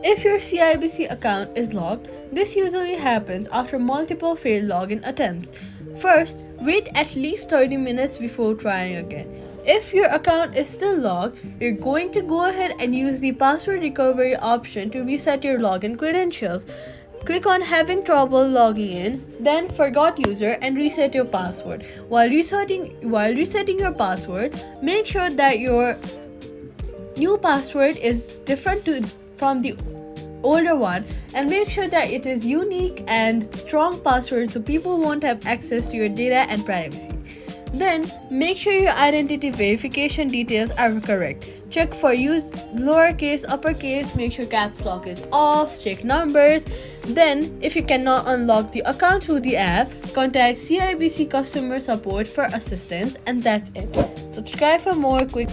If your CIBC account is locked, this usually happens after multiple failed login attempts. First, wait at least 30 minutes before trying again. If your account is still locked, you're going to go ahead and use the password recovery option to reset your login credentials. Click on having trouble logging in, then forgot user and reset your password. While resetting your password, make sure that your new password is different from the older one, and make sure that it is unique and strong password so people won't have access to your data and privacy. Then make sure your identity verification details are correct. Check for use lowercase, uppercase, make sure caps lock is off, check numbers. Then if you cannot unlock the account through the app, contact CIBC customer support for assistance, and that's it. Subscribe for more quick